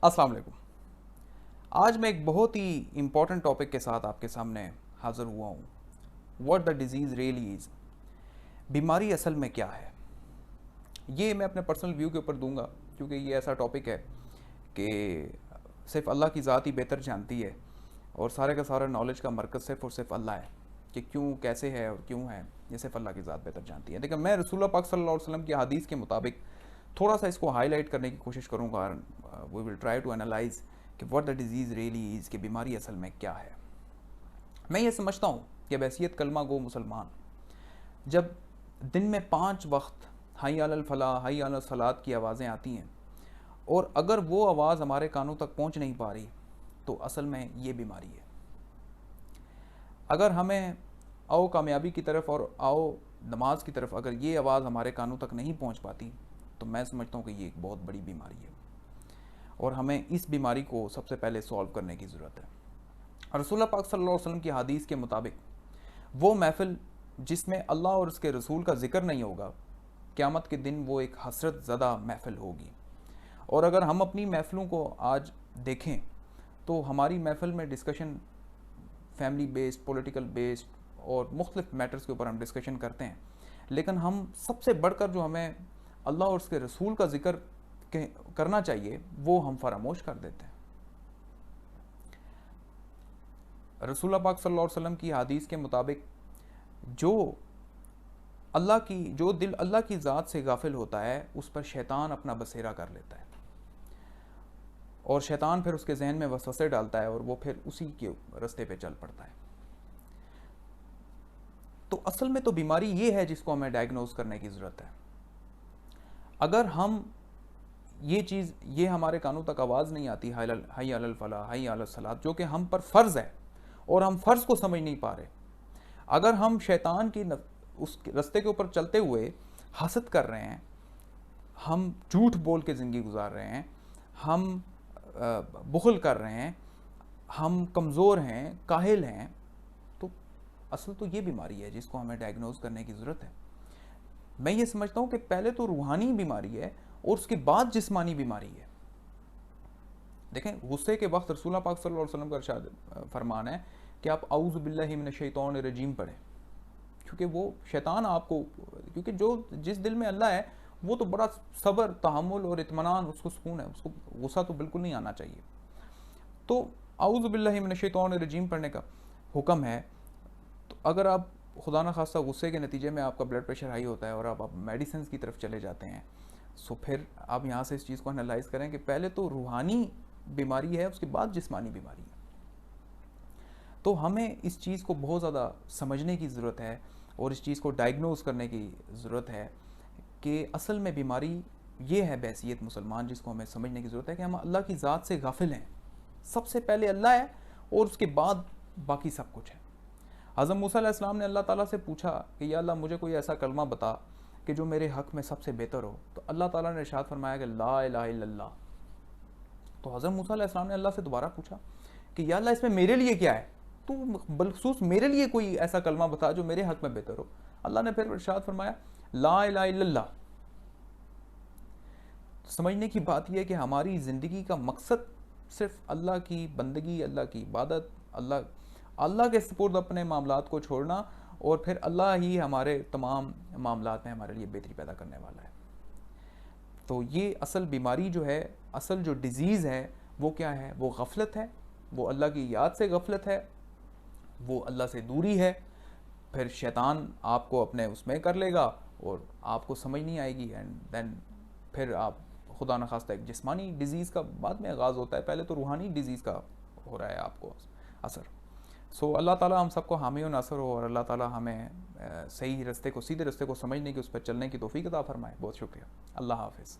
अस्सलाम वालेकुम। आज मैं एक बहुत ही इम्पॉर्टेंट टॉपिक के साथ आपके सामने हाज़िर हुआ हूँ। What the disease really is. बीमारी असल में क्या है, ये मैं अपने पर्सनल व्यू के ऊपर दूंगा, क्योंकि ये ऐसा टॉपिक है कि सिर्फ अल्लाह की ज़ात ही बेहतर जानती है और सारे का सारा नॉलेज का मरकज़ सिर्फ और सिर्फ अल्लाह है कि क्यों, कैसे है और क्यों है, ये सिर्फ अल्लाह की ज़ात बेहतर जानती है। लेकिन मैं रसूलुल्लाह पाक सल्लल्लाहु अलैहि वसल्लम की हदीस के मुताबिक थोड़ा सा इसको हाईलाइट करने की कोशिश करूँगा। We will try to analyze कि what the disease really is, कि बीमारी असल में क्या है। मैं ये समझता हूँ कि बैसियत कलमा गो मुसलमान जब दिन में 5 वक्त हई अलल फलाह हई अलल सलात की आवाज़ें आती हैं और अगर वो आवाज़ हमारे कानों तक पहुँच नहीं पा रही तो असल में ये बीमारी है। अगर हमें आओ कामयाबी की तरफ और आओ नमाज की तरफ अगर ये आवाज़ हमारे कानों तक नहीं पहुँच पाती तो मैं समझता हूँ कि ये एक बहुत बड़ी बीमारी है और हमें इस बीमारी को सबसे पहले सॉल्व करने की ज़रूरत है। रसूलुल्लाह पाक सल्लल्लाहु अलैहि वसल्लम की हदीस के मुताबिक वो महफ़िल जिसमें अल्लाह और उसके रसूल का ज़िक्र नहीं होगा, क़यामत के दिन वो एक हसरत ज़दा महफ़िल होगी। और अगर हम अपनी महफ़िलों को आज देखें तो हमारी महफ़िल में discussion family based, political based और मुख्तलिफ मैटर्स के ऊपर हम डिस्कशन करते हैं, लेकिन हम सबसे बढ़कर जो हमें अल्लाह और उसके रसूल का ज़िक्र करना चाहिए वो हम फरामोश कर देते हैं। रसूलुल्लाह पाक सल्लल्लाहु अलैहि वसल्लम की हदीस के मुताबिक जो दिल अल्लाह की ज़ात से गाफिल होता है उस पर शैतान अपना बसेरा कर लेता है और शैतान फिर उसके जहन में वसवसे डालता है और वो फिर उसी के रास्ते पे चल पड़ता है। तो असल में तो बीमारी ये है जिसको हमें डायग्नोज करने की ज़रूरत है। अगर हम ये हमारे कानों तक आवाज़ नहीं आती हई अलल फलाह हई अलल सलात, जो कि हम पर फ़र्ज़ है और हम फ़र्ज़ को समझ नहीं पा रहे, अगर हम शैतान की उस रास्ते के ऊपर चलते हुए हसद कर रहे हैं, हम झूठ बोल के ज़िंदगी गुजार रहे हैं, हम बुखल कर रहे हैं, हम कमज़ोर हैं, काहिल हैं, तो असल तो ये बीमारी है जिसको हमें डायग्नोज करने की ज़रूरत है। मैं ये समझता हूँ कि पहले तो रूहानी बीमारी है और उसके बाद जिस्मानी बीमारी है। देखें, गुस्से के वक्त रसूलुल्लाह पाक सल्लल्लाहु अलैहि वसल्लम का इरशाद फरमान है कि आप औज़ु बिल्लाहि मिनश शैतानिर रजीम पढ़ें, क्योंकि वो शैतान आपको, क्योंकि जिस दिल में अल्लाह है वो तो बड़ा सब्र, तहम्मुल और इत्मीनान, उसको सुकून है, उसको गुस्सा तो बिल्कुल नहीं आना चाहिए। तो औज़ु बिल्लाहि मिनश शैतानिर रजीम पढ़ने का हुक्म है। तो अगर आप खुदा न खास्ता गुस्से के नतीजे में आपका ब्लड प्रेशर हाई होता है और आप मेडिसिन की तरफ चले जाते हैं, सो फिर आप यहाँ से इस चीज़ को एनालाइज करें कि पहले तो रूहानी बीमारी है, उसके बाद जिस्मानी बीमारी है। तो हमें इस चीज़ को बहुत ज़्यादा समझने की ज़रूरत है और इस चीज़ को डायग्नोज करने की ज़रूरत है कि असल में बीमारी ये है बैसियत मुसलमान, जिसको हमें समझने की ज़रूरत है कि हम अल्लाह की ज़ात से गाफिल हैं। सबसे पहले अल्लाह है और उसके बाद बाकी सब कुछ है। हज़रत मूसा अलैहिस्सलाम ने अल्लाह ताला से पूछा कि या अल्लाह, मुझे कोई ऐसा कलमा बता कि जो मेरे हक़ में सबसे बेहतर हो। तो अल्लाह ताला ने इरशाद फरमाया कि ला इलाहा इल्लल्लाह। तो हज़रत मूसा अलैहिस्सलाम ने अल्लाह से दोबारा पूछा कि या अल्लाह, इसमें मेरे लिए क्या है, तू बलखसूस मेरे लिए कोई ऐसा कलमा बता जो मेरे हक़ में बेहतर हो। अल्लाह ने फिर इरशाद फरमाया ला इलाहा इल्लल्लाह। समझने की बात यह है कि हमारी ज़िंदगी का मकसद सिर्फ अल्लाह की बंदगी, अल्लाह की इबादत, अल्लाह के सुपुर्द अपने मामलात को छोड़ना और फिर अल्लाह ही हमारे तमाम मामलात में हमारे लिए बेहतरी पैदा करने वाला है। तो ये असल बीमारी जो है, असल जो डिज़ीज़ है वो क्या है, वो गफलत है, वो अल्लाह की याद से गफलत है, वो अल्लाह से दूरी है। फिर शैतान आपको अपने उसमें कर लेगा और आपको समझ नहीं आएगी एंड देन फिर आप खुदा न खास्ता एक जिस्मानी डिज़ीज़ का बाद में आगाज़ होता है, पहले तो रूहानी डिज़ीज़ का हो रहा है आपको असर। सो अल्लाह ताला हम सबको हामी और नासर हो और अल्लाह ताला हमें सही रास्ते को, सीधे रास्ते को समझने की, उस पर चलने की तौफीक अता फरमाए। बहुत शुक्रिया। अल्लाह हाफ़िज़।